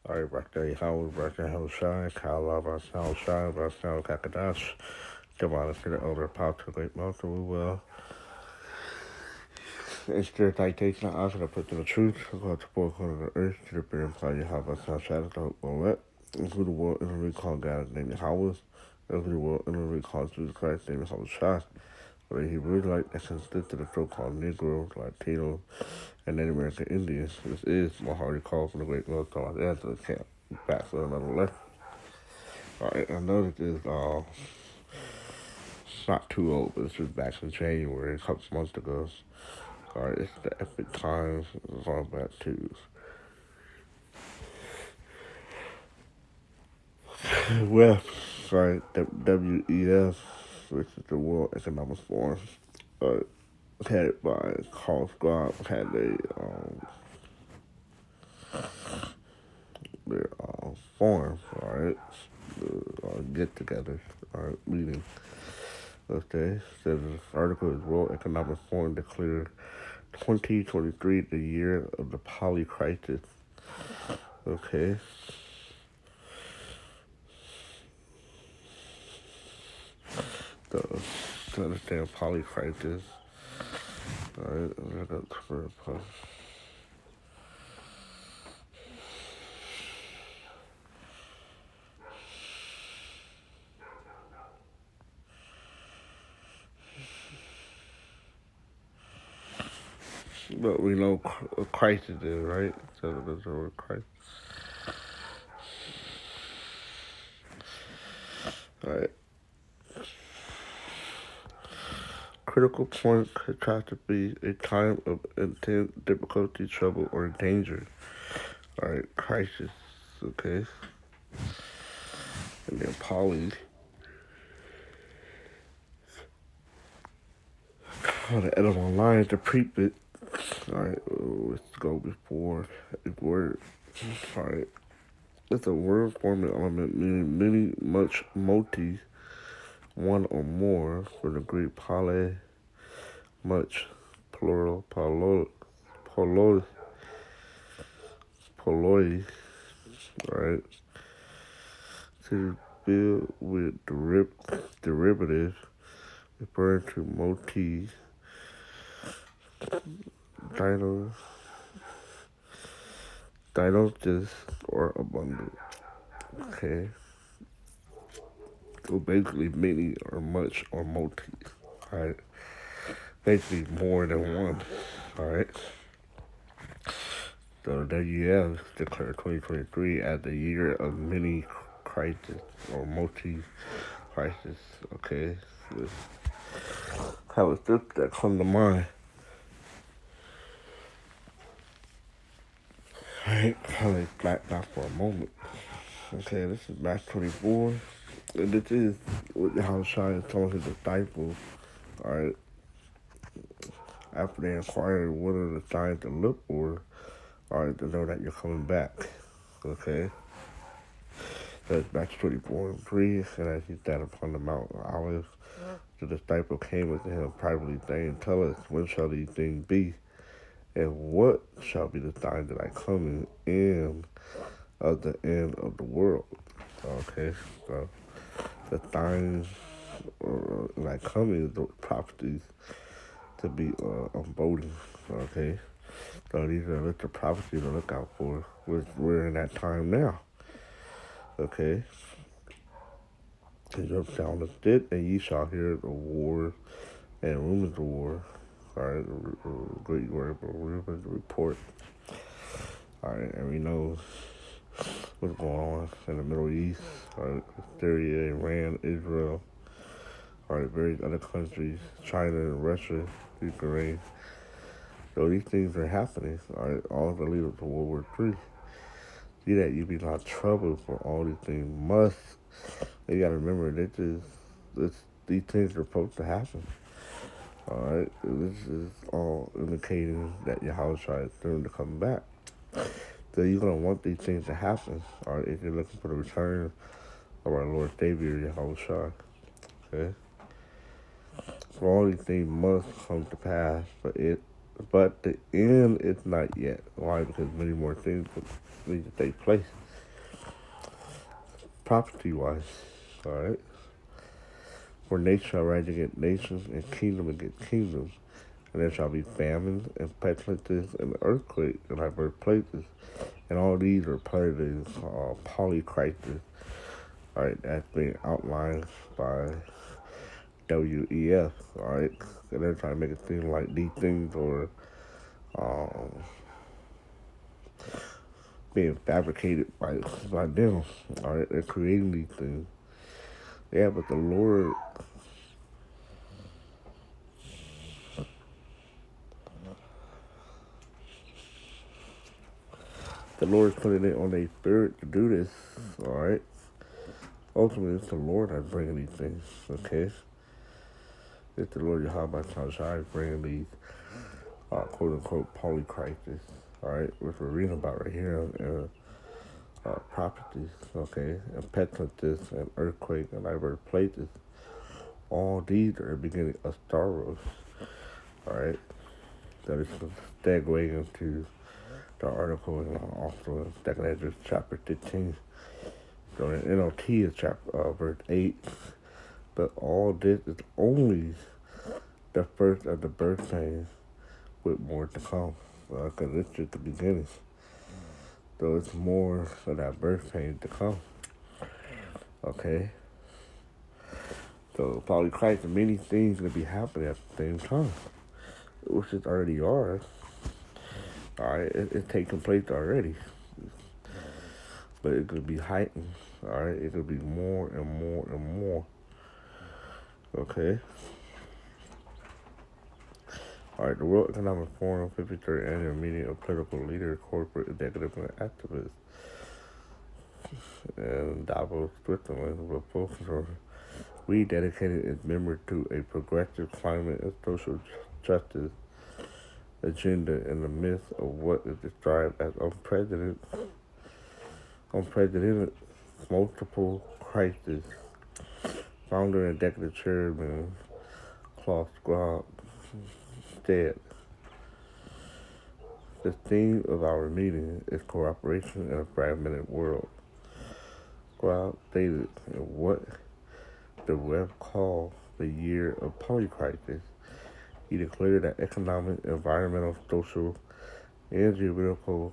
Alright, birthday, Howard, birthday, Howard Shine, Kyle Lava, Howard Shine, Howard Kakadash, Javon, to the elder, power to the great mountain, we will. It's their citation, I ask, I put to the truth, I go to four corners of the earth, to the beer and fire, have a sound shadow, the hope will let, include the world, and the recall God, named Howard, include the world, and the recall Jesus Christ, named Howard Shine. Or the Hebrew like that consisted of the so-called Negroes, Latinos, and Native American Indians. This is my hearty call from the great North Los Angeles camp. Back for another lesson. Alright, I know that this it's not too old, but this was back in January, a couple months ago. Alright, it's the epic times of all back to WEF, right, WEF, which is the World Economic Forum. Headed by Carl Scott, had their forum, alright, get together, alright, meeting. Okay, says this article is World Economic Forum declared 2023 the year of the polycrisis. Okay. To understand polycrisis, alright, I'm gonna go for a post. But we know what crisis is, right? So there's a word crisis. Alright. Critical point catastrophe, a time of intense difficulty, trouble, or danger. Alright, crisis, okay? And then poly, the other one line to prefix. Alright, let's go before a word. Alright, it's a word forming element meaning many, much, multi, one or more, from the Greek poly, much, plural, poloi, right? To build with derivative, referring to multi, dinosis, or abundant. Okay. So basically many or much or multi. Alright. Basically more than one. Alright. So the WEF declared 2023 as the year of many crisis or multi crisis. Okay. How is this that come to mind? Alright, kind of flat back for a moment. Okay, this is match 24. And this is how Shine told his disciples, alright, after they inquired what are the signs to look for, alright, to know that you're coming back. Okay? That's match 24 and 3. And as he sat upon the Mount of Olives, the disciple came unto him privately, saying, Tell us, when shall these things be? And what shall be the sign that I come in of the end of the world? Okay, so the signs like coming, the prophecies to be unfolding. Okay, so these are the prophecies to look out for. We're in that time now. Okay, and your sound is dead, and ye shall hear the war and rumors of war. All right, great word, but rumors report. All right, and we know what's going on in the Middle East, Syria, Iran, Israel, various other countries, China, Russia, Ukraine. So these things are happening. All the leaders of World War III. See that you be not troubled for all these things must. You gotta remember these things are supposed to happen. Alright, this is all indicating that your house is soon to come back. So you're gonna want these things to happen. Alright, if you're looking for the return of our Lord Savior, Yahushua. Okay? So all these things must come to pass, but the end is not yet. Why? Because many more things need to take place. property-wise, all right? For nation shall rise against nations, and kingdom against kingdoms. And there shall be famines, and pestilences, and earthquakes, in diverse places. And all these are part of this polycrisis, all right, that's being outlined by WEF, all right? And they're trying to make it seem like these things are um, being fabricated by them, all right? They're creating these things. Yeah, but the Lord's putting it on their spirit to do this, all right? Ultimately, it's the Lord that's bringing these things, okay? It's the Lord Yahweh Shai bringing these quote-unquote polycrisis, all right? Which we're reading about right here in properties, okay? And pestilences and earthquake and diverse places. All these are beginning of sorrows, all right? That is segue into the article and also in 2nd Esdras chapter 15. So in NLT is chapter verse 8. But all this is only the first of the birth pains with more to come. Because it's just the beginning. So it's more of that birth pain to come. Okay? So probably Christ and many things going to be happening at the same time. Which it already are. Alright, it's taking place already. But it could be heightened. Alright, it could be more and more and more. Okay? Alright, the World Economic Forum 53rd Annual Meeting of Political Leaders, Corporate Executives, and Activists in Davos, Switzerland, will focus on rededicating its members to a progressive climate and social justice agenda in the midst of what is described as unprecedented multiple crises. Founder and executive chairman Klaus Schwab said, "The theme of our meeting is cooperation in a fragmented world." Schwab stated in what the WEF called the year of polycrisis. He declared that economic, environmental, social, and geopolitical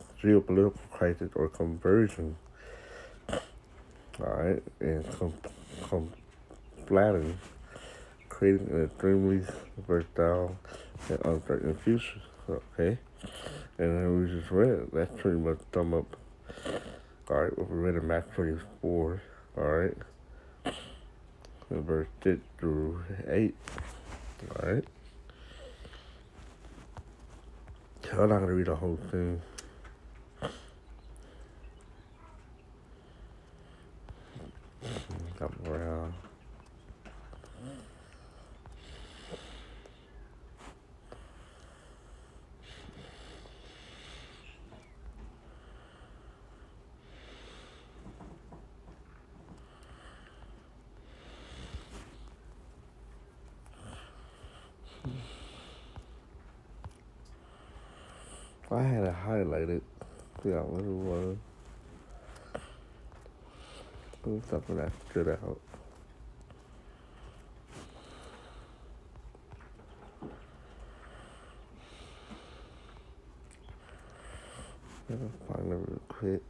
crisis or conversion, all right, and flattening, creating an extremely versatile and uncertain future. Okay, and then we just read that's pretty much sum up. All right, what we read in Matthew 24. All right, in verse 6 through 8. All right, I'm not gonna read the whole thing. Come around. I had it highlighted. Yeah, what it was. It was something that stood out. Let me find it real quick.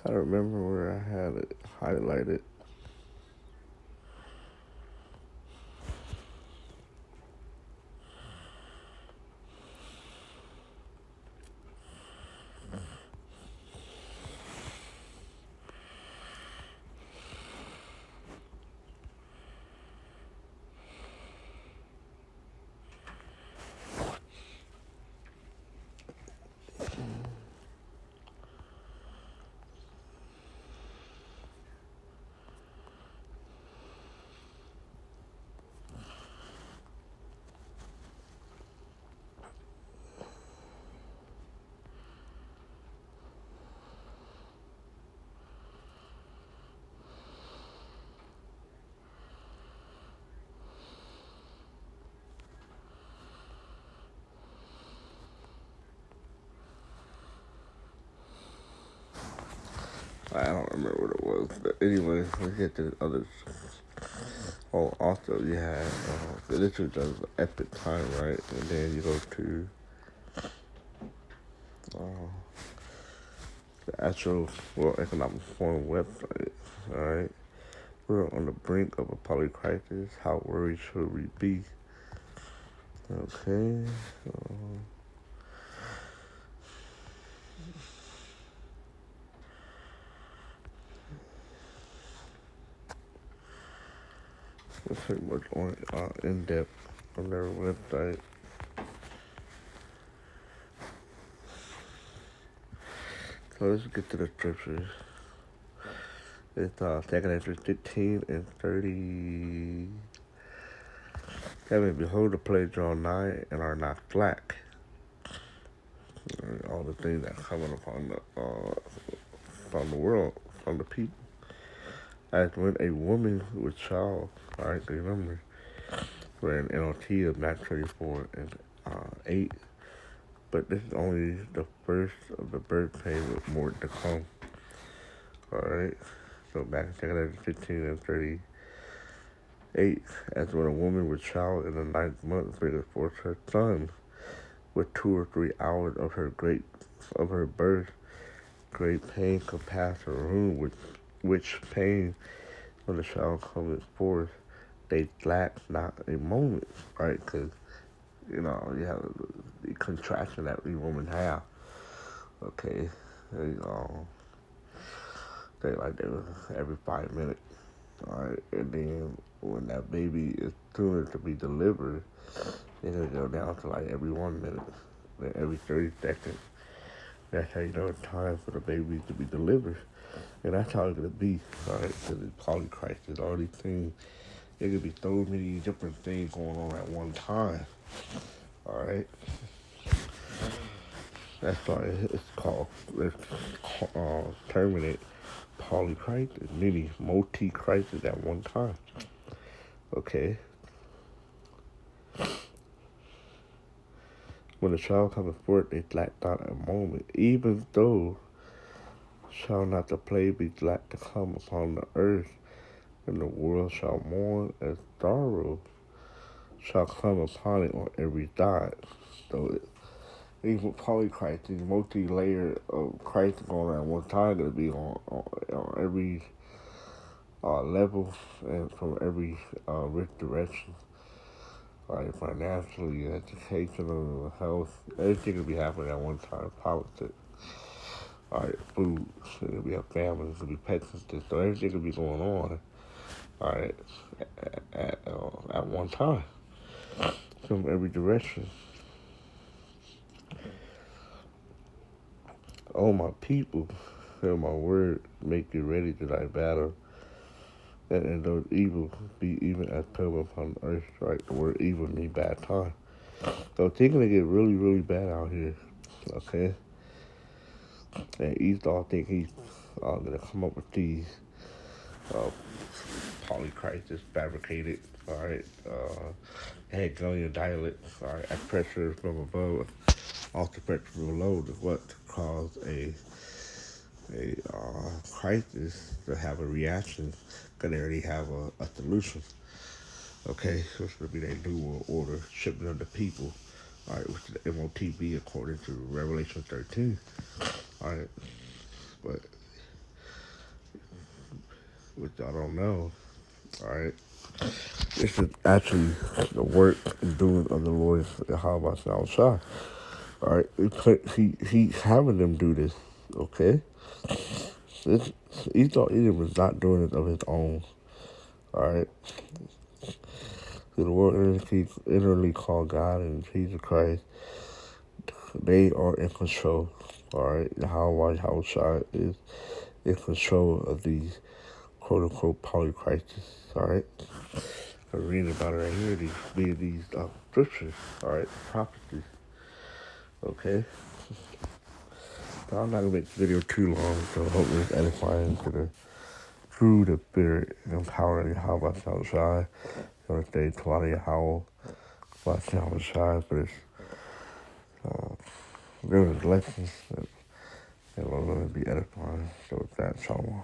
I remember where I had it highlighted. I don't remember what it was, but anyway, let's get to the others. Oh, also you had this was just an epic time, right? And then you go to the actual World Economic Forum website. All right, we're on the brink of a polycrisis. How worried should we be? Okay. It's pretty much on in depth on their website. So let's get to the scriptures. It's 2nd Esdras 15 and 30. Heaven, behold, the plagues draw nigh and are not slack. All the things that are coming upon from the world, from the people. As when a woman with child, all right, remember, we're in NLT of Matthew 34 and 8. But this is only the first of the birth pain with more to come. All right. So back in 2nd Esdras 15 and 38, as when a woman with child in the 9th month bringeth forth her son, with 2 or 3 hours of her birth, great pain could pass her womb, with which pain when the child cometh forth, they lack not a moment, right? Because you have the contraction that we women have. Okay, they like they was every 5 minutes. All right, and then when that baby is soon to be delivered, they're gonna go down to like every 1 minute, then every 30 seconds. That's how you know it's time for the baby to be delivered, and that's how it's gonna be. All right, because it's polycrisis, all these things. There could be so many different things going on at one time. All right, that's why it's called terminate polycrisis, meaning multi-crisis at one time. Okay. When the child cometh forth, they lack not a moment, even though shall not the plague be lack to come upon the earth, and the world shall mourn as sorrow shall come upon it on every side. So even polycrisis, multi-layer of Christ going on at one time, going to be on every level and from every rich direction. Like financially, educational, health, everything will be happening at one time. Politics, all right, food, it'll be a family, it'll be pets and stuff. So everything will be going on, all right, at one time, from every direction. Oh my people, hear my word, make you ready to thy battle. And those evil be even as pilgrim upon the earth, right? The word evil means bad time. So things gonna get really, really bad out here. Okay? And Esau think he's gonna come up with these polycrisis fabricated, alright, Hegelian dialects, alright, at pressure from above, also pressure from below is what caused a crisis to have a reaction, because they already have a solution. Okay, so it's going to be their new world order, shipment of the people, all right, which is the MOTB according to Revelation 13. All right, but which y'all don't know. Alright. This is actually the work and doing of the Lord Yahweh Shah. Alright. He's having them do this. Okay? This, Esau Edom is not doing it of his own. Alright? The Lord literally called God and Jesus Christ. They are in control. Alright? Yahweh Shah is in control of these quote unquote polycrisis. Alright? I'm reading about it right here, these scriptures, alright, prophecies. Okay? So I'm not gonna make the video too long, so hopefully it's edifying to the through the spirit and power of Yahweh Shai. I'm gonna stay to out of Yahweh Shai for this there was lessons that will really be edifying. So with that, shalom.